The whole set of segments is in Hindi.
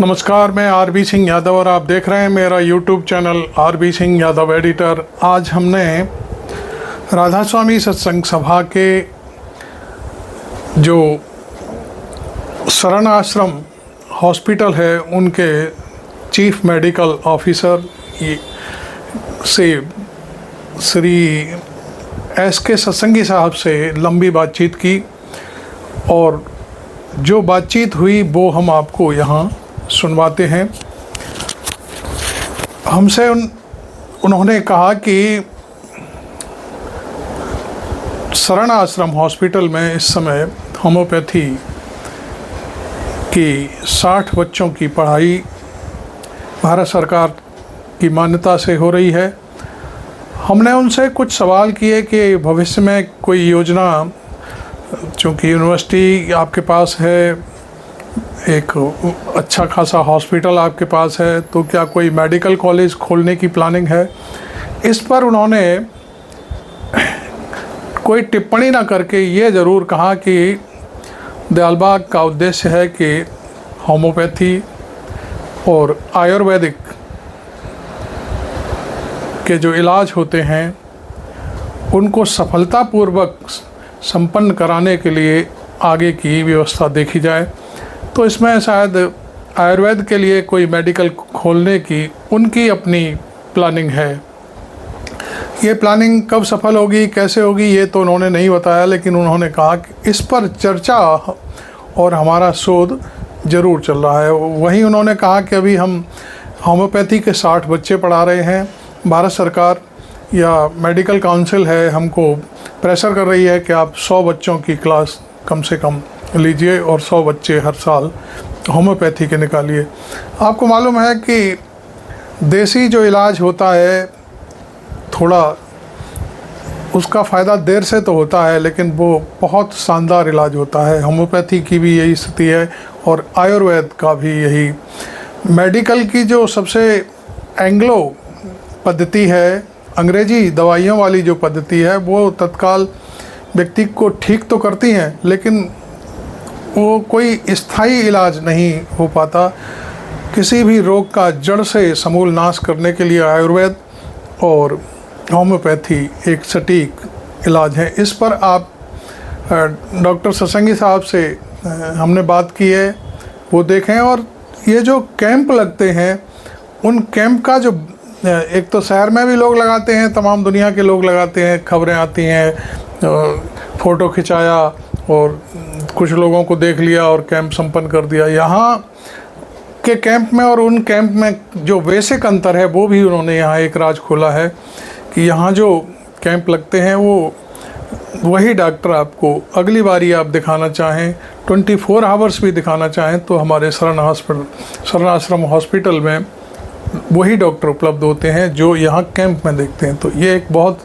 नमस्कार, मैं आरबी सिंह यादव और आप देख रहे हैं मेरा YouTube channel RB Singh Yadav editor. आज हमने राधा स्वामी सत्संग सभा के जो शरण आश्रम हॉस्पिटल है उनके चीफ मेडिकल ऑफिसर से श्री एस.के. सत्संगी साहब से लंबी बातचीत की और जो बातचीत हुई वो हम आपको यहाँ सुनवाते हैं। हमसे उन्होंने कहा कि शरण आश्रम हॉस्पिटल में इस समय होम्योपैथी की 60 बच्चों की पढ़ाई भारत सरकार की मान्यता से हो रही है। हमने उनसे कुछ सवाल किए कि भविष्य में कोई योजना, चूँकि यूनिवर्सिटी आपके पास है, एक अच्छा खासा हॉस्पिटल आपके पास है, तो क्या कोई मेडिकल कॉलेज खोलने की प्लानिंग है। इस पर उन्होंने कोई टिप्पणी ना करके ये ज़रूर कहा कि दयालबाग का उद्देश्य है कि होम्योपैथी और आयुर्वेदिक के जो इलाज होते हैं उनको सफलतापूर्वक संपन्न कराने के लिए आगे की व्यवस्था देखी जाए। तो इसमें शायद आयुर्वेद के लिए कोई मेडिकल खोलने की उनकी अपनी प्लानिंग है। ये प्लानिंग कब सफल होगी, कैसे होगी, ये तो उन्होंने नहीं बताया, लेकिन उन्होंने कहा कि इस पर चर्चा और हमारा शोध ज़रूर चल रहा है। वहीं उन्होंने कहा कि अभी हम होम्योपैथी के 60 बच्चे पढ़ा रहे हैं। भारत सरकार या मेडिकल काउंसिल है हमको प्रेशर कर रही है कि आप 100 बच्चों की क्लास कम से कम लीजिए और 100 बच्चे हर साल होम्योपैथी के निकालिए। आपको मालूम है कि देसी जो इलाज होता है थोड़ा उसका फ़ायदा देर से तो होता है, लेकिन वो बहुत शानदार इलाज होता है। होम्योपैथी की भी यही स्थिति है और आयुर्वेद का भी यही। मेडिकल की जो सबसे एंग्लो पद्धति है, अंग्रेजी दवाइयों वाली जो पद्धति है, वो तत्काल व्यक्ति को ठीक तो करती हैं, लेकिन वो कोई स्थायी इलाज नहीं हो पाता। किसी भी रोग का जड़ से समूल नाश करने के लिए आयुर्वेद और होम्योपैथी एक सटीक इलाज है। इस पर आप डॉक्टर सत्संगी साहब से हमने बात की है, वो देखें। और ये जो कैंप लगते हैं उन कैंप का जो एक तो शहर में भी लोग लगाते हैं, तमाम दुनिया के लोग लगाते हैं, खबरें आती हैं, फ़ोटो खिंचाया और कुछ लोगों को देख लिया और कैंप संपन्न कर दिया। यहाँ के कैंप में और उन कैंप में जो बेसिक अंतर है वो भी उन्होंने यहाँ एक राज खोला है कि यहाँ जो कैंप लगते हैं वो वही डॉक्टर आपको अगली बारी आप दिखाना चाहें 24 आवर्स भी दिखाना चाहें तो हमारे शरण आश्रम हॉस्पिटल में वही डॉक्टर उपलब्ध होते हैं जो यहाँ कैंप में देखते हैं। तो ये एक बहुत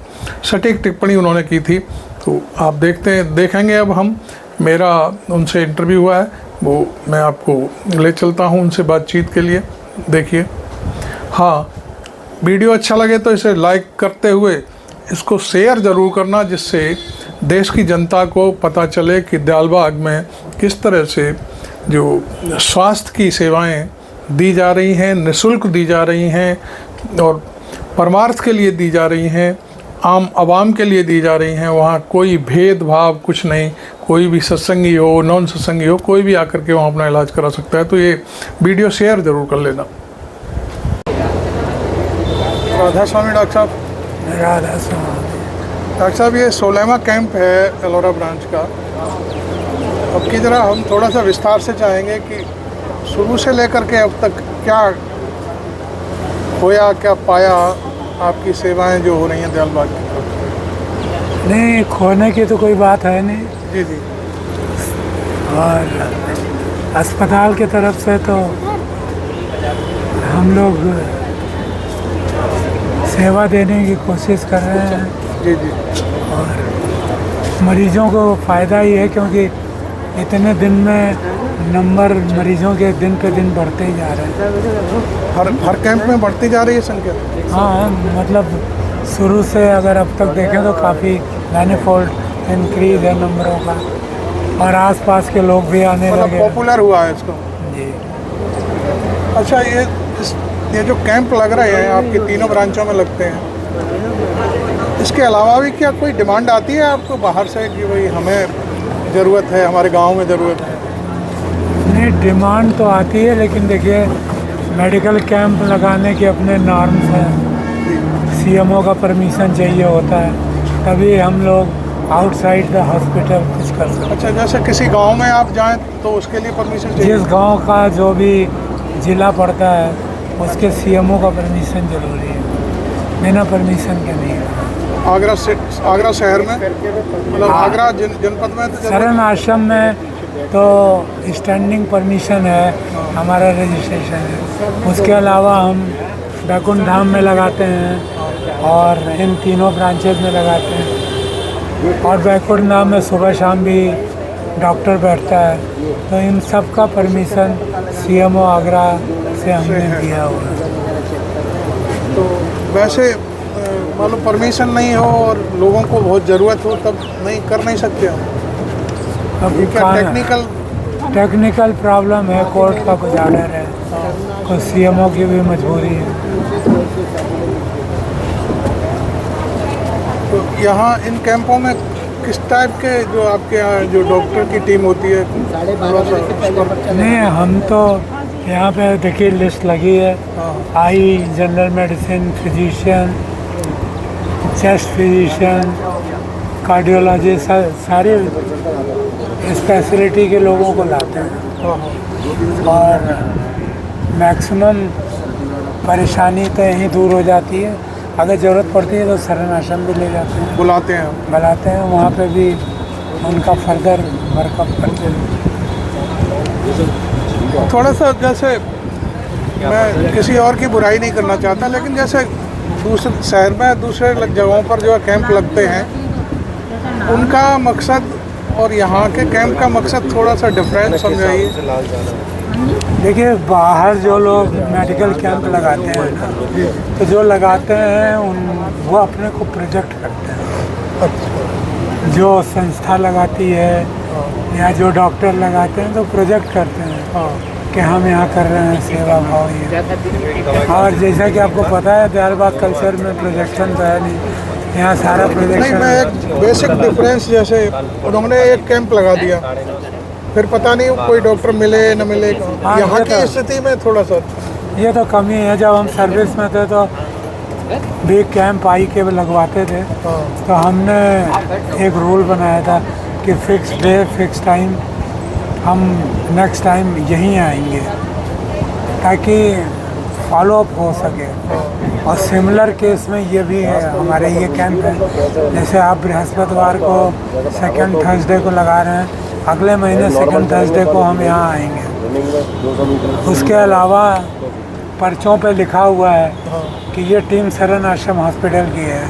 सटीक टिप्पणी उन्होंने की थी। तो आप देखेंगे। अब हम मेरा उनसे इंटरव्यू हुआ है, वो मैं आपको ले चलता हूँ उनसे बातचीत के लिए। देखिए, हाँ, वीडियो अच्छा लगे तो इसे लाइक करते हुए इसको शेयर ज़रूर करना, जिससे देश की जनता को पता चले कि दयालबाग में किस तरह से जो स्वास्थ्य की सेवाएं दी जा रही हैं, निःशुल्क दी जा रही हैं और परमार्थ के लिए दी जा रही हैं, आम आवाम के लिए दी जा रही हैं। वहाँ कोई भेदभाव कुछ नहीं, कोई भी सत्संगी हो, नॉन सत्संगी हो, कोई भी आकर के वहाँ अपना इलाज करा सकता है। तो ये वीडियो शेयर ज़रूर कर लेना। राधा स्वामी डॉक्टर साहब। राधा स्वामी डॉक्टर साहब, ये 16वां कैंप है एलोरा ब्रांच का। अब की ज़रा हम थोड़ा सा विस्तार से चाहेंगे कि शुरू से लेकर के अब तक क्या होया, क्या पाया, आपकी सेवाएं जो हो रही हैं दयालबाग की तरफ। नहीं, खोने की तो कोई बात है नहीं। जी जी। और अस्पताल की तरफ से तो हम लोग सेवा देने की कोशिश कर रहे हैं। जी जी। और मरीजों को फ़ायदा ही है, क्योंकि इतने दिन में नंबर मरीजों के दिन पे दिन बढ़ते ही जा रहे हैं। हर कैंप में बढ़ती जा रही है संख्या। हाँ, मतलब शुरू से अगर अब तक देखें तो काफ़ी मैनीफोल्ड इंक्रीज है नंबरों का। और आसपास के लोग भी आने लगे। पॉपुलर हुआ है इसको। जी। अच्छा, ये जो कैंप लग रहे हैं आपके तीनों ब्रांचों में लगते हैं, इसके अलावा भी क्या कोई डिमांड आती है आपको बाहर से कि भाई हमें ज़रूरत है, हमारे गांव में ज़रूरत है? नहीं, डिमांड तो आती है, लेकिन देखिए मेडिकल कैंप लगाने के अपने नॉर्म्स हैं। सीएमओ का परमिशन चाहिए होता है, तभी हम लोग आउटसाइड द हॉस्पिटल कुछ कर सकते हैं। अच्छा, जैसे किसी गांव में आप जाएं तो उसके लिए परमिशन चाहिए? जिस गांव का जो भी जिला पड़ता है उसके सीएमओ का परमिशन जरूरी है, बिना परमिशन के नहीं है। आगरा शहर में, मतलब आगरा जनपद में तो शरण आश्रम में तो स्टैंडिंग परमिशन है, हमारा रजिस्ट्रेशन है। उसके अलावा हम बैकुंठ धाम में लगाते हैं और इन तीनों ब्रांचेज में लगाते हैं। और बैकुंठ धाम में सुबह शाम भी डॉक्टर बैठता है, तो इन सब का परमिशन सीएमओ आगरा से हमने दिया हुआ है। तो वैसे मालूम परमिशन नहीं हो और लोगों को बहुत ज़रूरत हो तब नहीं कर नहीं सकते हम? अब ये क्या टेक्निकल प्रॉब्लम है, कोर्ट का कुछ ऑर्डर है, तो सीएमओ की भी मजबूरी है। तो यहाँ इन कैंपों में किस टाइप के जो आपके यहाँ जो डॉक्टर की टीम होती है? नहीं, हम तो यहाँ पे देखिए लिस्ट लगी है। I general medicine physician, chest physician, cardiology, सारे स्पेशलिटी के लोगों को लाते हैं। और मैक्सिमम परेशानी तो यहीं दूर हो जाती है। अगर ज़रूरत पड़ती है तो शरण आश्रम भी ले जाते हैं, बुलाते हैं, वहाँ पे भी उनका फर्दर वर्कअप करते हैं। थोड़ा सा जैसे मैं किसी और की बुराई नहीं करना चाहता, लेकिन जैसे दूसरे शहर में दूसरे जगहों पर जो कैंप लगते हैं उनका मकसद और यहाँ के कैंप का मकसद थोड़ा सा डिफरेंट समझाइए। देखिए, बाहर जो लोग मेडिकल कैंप लगाते हैं ना, तो जो लगाते हैं वो अपने को प्रोजेक्ट करते हैं। जो संस्था लगाती है या जो डॉक्टर लगाते हैं तो प्रोजेक्ट करते हैं कि हम यहाँ कर रहे हैं सेवा भाव ये। और जैसा कि आपको पता है दयालबाग कल्चर में प्रोजेक्शन तो है नहीं, यहाँ सारा प्रोजेक्शन नहीं। मैं एक बेसिक डिफरेंस, जैसे उन्होंने एक कैंप लगा दिया, फिर पता नहीं कोई डॉक्टर मिले न मिले, यहाँ की स्थिति में थोड़ा सा ये तो कमी है। जब हम सर्विस में थे तो भी कैंप आई के लगवाते थे, तो हमने एक रूल बनाया था कि फिक्स डे फिक्स टाइम हम नेक्स्ट टाइम यहीं आएंगे, ताकि फॉलोअप हो सके। और सिमिलर केस में ये भी है, हमारे ये कैंप है, जैसे आप बृहस्पतिवार को सेकंड थर्सडे को लगा रहे हैं, अगले महीने सेकंड थर्सडे को हम यहाँ आएंगे। उसके अलावा पर्चों पे लिखा हुआ है कि ये टीम शरण आश्रम हॉस्पिटल की है।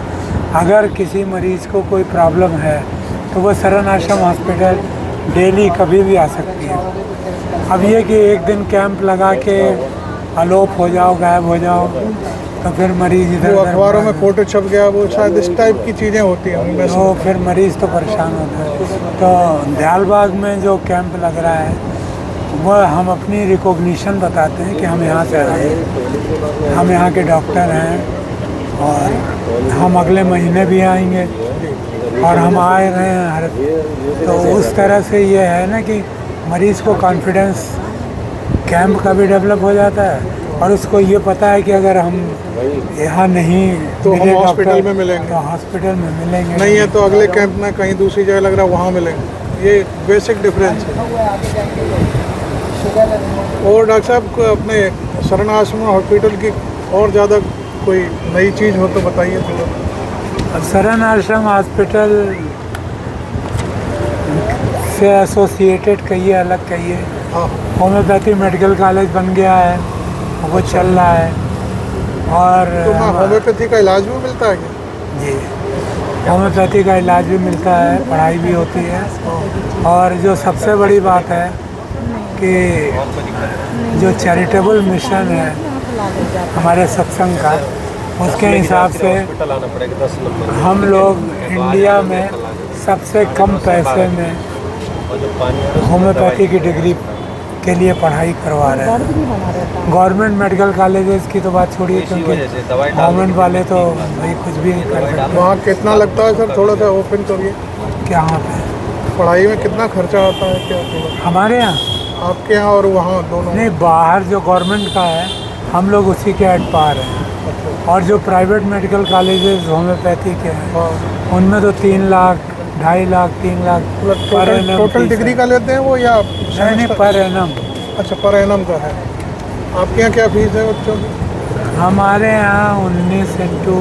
अगर किसी मरीज़ को कोई प्रॉब्लम है तो वो शरण आश्रम हॉस्पिटल डेली कभी भी आ सकती है। अब ये कि एक दिन कैंप लगा के अलोप हो जाओ, गायब हो जाओ, तो फिर मरीज़ इधर अखबारों में फोटो छप गया, वो शायद इस टाइप की चीज़ें होती हैं उनमें, तो फिर मरीज़ तो परेशान होता है। तो दयालबाग में जो कैंप लग रहा है वह हम अपनी रिकॉग्निशन बताते हैं कि हम यहाँ से आए, हम यहाँ के डॉक्टर हैं और हम अगले महीने भी आएंगे और हम आ रहे हैं हर। तो उस तरह से ये है ना कि मरीज़ को कॉन्फिडेंस कैंप का भी डेवलप हो जाता है और उसको ये पता है कि अगर हम यहाँ नहीं तो हम हॉस्पिटल में मिलेंगे, तो हॉस्पिटल में मिलेंगे, नहीं है तो अगले कैंप में कहीं दूसरी जगह लग रहा है वहाँ मिलेंगे। ये बेसिक डिफरेंस है। और डॉक्टर साहब को अपने शरण आश्रम हॉस्पिटल की और ज़्यादा कोई नई चीज़ हो तो बताइए थोड़ा। शरण आश्रम हॉस्पिटल से एसोसिएटेड कहिए, अलग कहिए, होम्योपैथी मेडिकल कॉलेज बन गया है, वो चल रहा है। और तो होम्योपैथी का इलाज भी मिलता है क्या? जी, होम्योपैथी का इलाज भी मिलता है, पढ़ाई भी होती है। और जो सबसे बड़ी बात है कि जो चैरिटेबल मिशन है हमारे सत्संग का, उसके हिसाब से हम लोग इंडिया में सबसे कम पैसे में होम्योपैथी की डिग्री के लिए पढ़ाई करवा रहे हैं। गवर्नमेंट मेडिकल कॉलेजेस की तो बात छोड़िए, क्योंकि गवर्नमेंट वाले तो भाई कुछ भी नहीं कर सकते। वहाँ कितना लगता है सर, थोड़ा सा ओपन करिए। क्या वहाँ पे पढ़ाई में कितना खर्चा आता है क्या थोड़ा हमारे यहाँ? आपके यहाँ और वहाँ दोनों? नहीं, बाहर जो गवर्नमेंट का है हम लोग उसी के एट पार हैं, और जो प्राइवेट मेडिकल कॉलेजेस होम्योपैथी के हैं हाँ, उनमें तो 3 lakh, 2.5 lakh, 3 lakh per annum total fees degree है। का लेते हैं वो, या नहीं, पर एनम। अच्छा, पर एनम का है। आपके यहाँ क्या फीस है बच्चों की? हमारे यहाँ 19 इंटू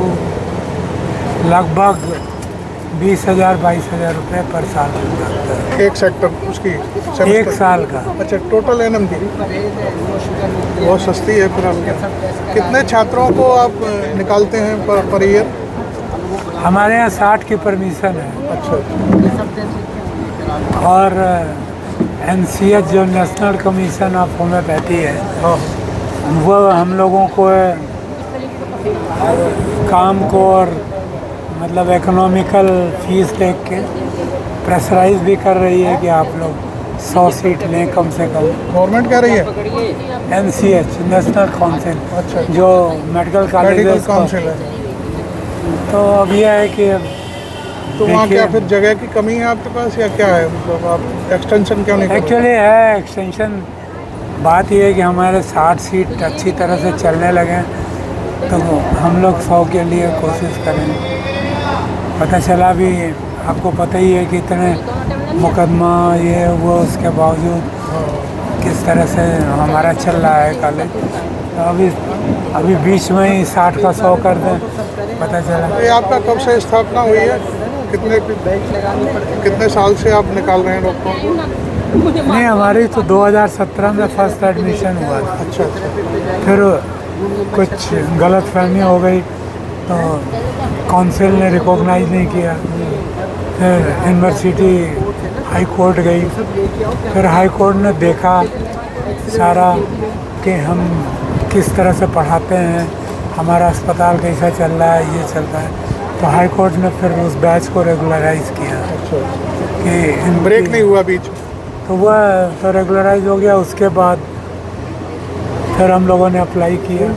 लगभग 20,000 22,000 रुपये पर साल लगता है। एक सेक्टर उसकी एक सेमेस्टर? साल का। अच्छा, टोटल एनम की बहुत सस्ती है फिर आपके। कितने छात्रों को आप निकालते हैं पर ईयर? हमारे यहाँ 60 की परमिशन है, अच्छा, और NCH जो नेशनल कमीशन ऑफ होम्योपैथी है हाँ, वो हम लोगों को काम को और मतलब इकोनॉमिकल फीस देख के प्रेशराइज भी कर रही है कि आप लोग 100 सीट लें कम से कम। गवर्नमेंट कह रही है? NCH नेशनल काउंसिल, अच्छा, जो मेडिकल मेडिकल कॉलेजेस काउंसिल है। तो अब यह है कि तो वहाँ देखिए, क्या फिर जगह की कमी है आपके पास या क्या है? मतलब आप एक्सटेंशन क्यों नहीं कर रहे? एक्चुअली है एक्सटेंशन। बात यह है कि हमारे 60 सीट अच्छी तरह से चलने लगे, तो हम लोग 100 के लिए कोशिश करेंगे। पता चला भी, आपको पता ही है कि इतने मुकदमा ये वो, उसके बावजूद किस तरह से हमारा चल रहा है कॉलेज। तो अभी बीच में ही 60 का 100 कर दें, पता चला। ये आपका कब से स्थापना हुई है? कितने साल से आप निकाल रहे हैं डॉक्टरों को? नहीं, हमारी तो 2017 में फर्स्ट एडमिशन हुआ था। अच्छा अच्छा, फिर कुछ गलतफहमी हो गई तो काउंसिल ने रिकॉग्नाइज नहीं किया। फिर यूनिवर्सिटी हाई कोर्ट गई, फिर हाई कोर्ट ने देखा सारा कि हम किस तरह से पढ़ाते हैं, हमारा अस्पताल कैसा चल रहा है, ये चलता है। तो हाई कोर्ट ने फिर उस बैच को रेगुलराइज किया अच्छा। कि ब्रेक नहीं हुआ बीच? तो वह तो रेगुलराइज हो गया। उसके बाद फिर हम लोगों ने अप्लाई किया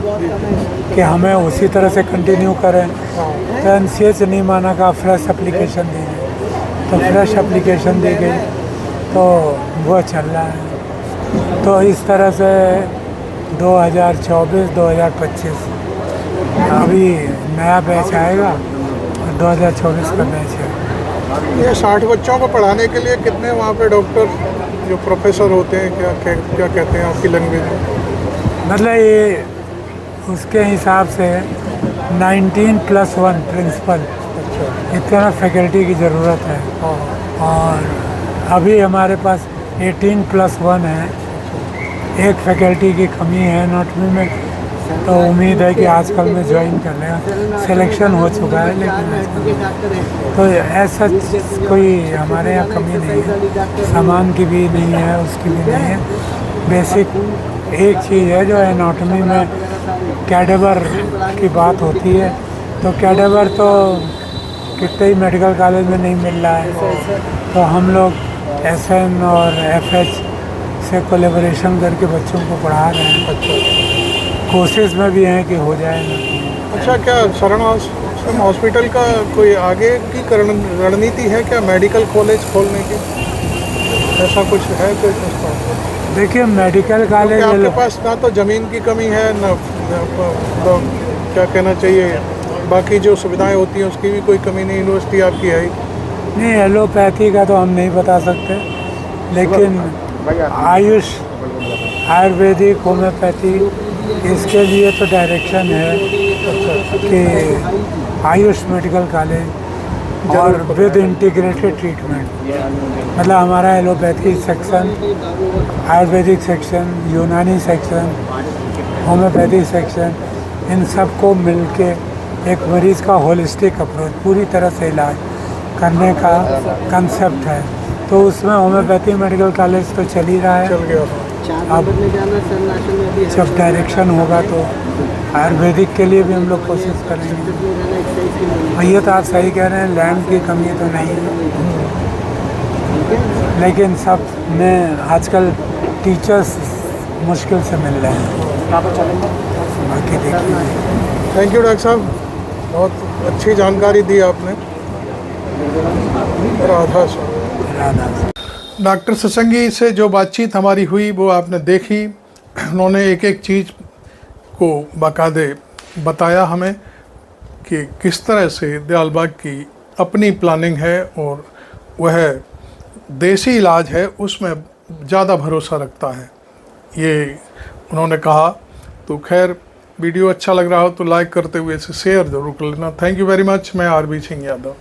कि हमें उसी तरह से कंटिन्यू करें। तो NCH नहीं माना का फ्रेश एप्लीकेशन दी गई, तो फ्रेश एप्लीकेशन दी गई, तो वो चल रहा है। तो इस तरह से 2024 2025 अभी नया बैच आएगा और 2024 का बैच है। ये 60 बच्चों को पढ़ाने के लिए कितने वहाँ पे डॉक्टर जो प्रोफेसर होते हैं, क्या कहते हैं आपकी लैंग्वेज में? मतलब ये उसके हिसाब से 19+1 प्रिंसिपल, इतना फैकल्टी की ज़रूरत है। और अभी हमारे पास 18+1 है, एक फैकल्टी की कमी है एनाटॉमी में। तो उम्मीद है कि आजकल में ज्वाइन कर लेगा। सिलेक्शन हो चुका है, लेकिन तो ऐसा कोई हमारे यहाँ कमी नहीं है। सामान की भी नहीं है, उसकी भी नहीं है। बेसिक एक चीज़ है जो एनाटॉमी में कैडेवर की बात होती है, तो कैडेवर तो कितने ही मेडिकल कॉलेज में नहीं मिल रहा है। तो हम लोग SN और FH से कोलैबोरेशन करके बच्चों को पढ़ा रहे हैं। कोशिश में भी हैं कि हो जाएगा। अच्छा, क्या शरण हॉस्पिटल का कोई आगे की रणनीति है क्या, मेडिकल कॉलेज खोलने की? ऐसा कुछ है कोई प्रस्ताव? देखिए, मेडिकल कॉलेज आपके पास ना तो ज़मीन की कमी है, ना क्या कहना चाहिए, बाकी जो सुविधाएं होती हैं उसकी भी कोई कमी नहीं। यूनिवर्सिटी आपकी है ही नहीं। एलोपैथी का तो हम नहीं बता सकते, लेकिन आयुष, आयुर्वेदिक, होम्योपैथी, इसके लिए तो डायरेक्शन है कि आयुष मेडिकल कॉलेज और विद इंटीग्रेटेड ट्रीटमेंट। मतलब हमारा एलोपैथी सेक्शन, आयुर्वेदिक सेक्शन, यूनानी सेक्शन, होम्योपैथी सेक्शन, इन सबको मिलके एक मरीज़ का होलिस्टिक अप्रोच, पूरी तरह से इलाज करने का कंसेप्ट है। तो उसमें होम्योपैथी मेडिकल कॉलेज तो चल ही रहा है। चल गया। अब जब डायरेक्शन होगा तो आयुर्वेदिक के लिए भी हम लोग कोशिश करेंगे। और ये तो आप सही कह रहे हैं, लैंड की कमी तो नहीं है, लेकिन सब में आजकल टीचर्स मुश्किल से मिल रहे हैं। बाकी देखिए। थैंक यू डॉक्टर साहब, बहुत अच्छी जानकारी दी आपने। राधा स्वामी। राधा। डॉक्टर सत्संगी से जो बातचीत हमारी हुई वो आपने देखी। उन्होंने एक एक चीज़ को बाकायदे बताया हमें कि किस तरह से दयाल बाग की अपनी प्लानिंग है और वह देसी इलाज है उसमें ज़्यादा भरोसा रखता है, ये उन्होंने कहा। तो खैर, वीडियो अच्छा लग रहा हो तो लाइक करते हुए इसे शेयर ज़रूर कर लेना। Thank you very much. मैं आरबी सिंह यादव।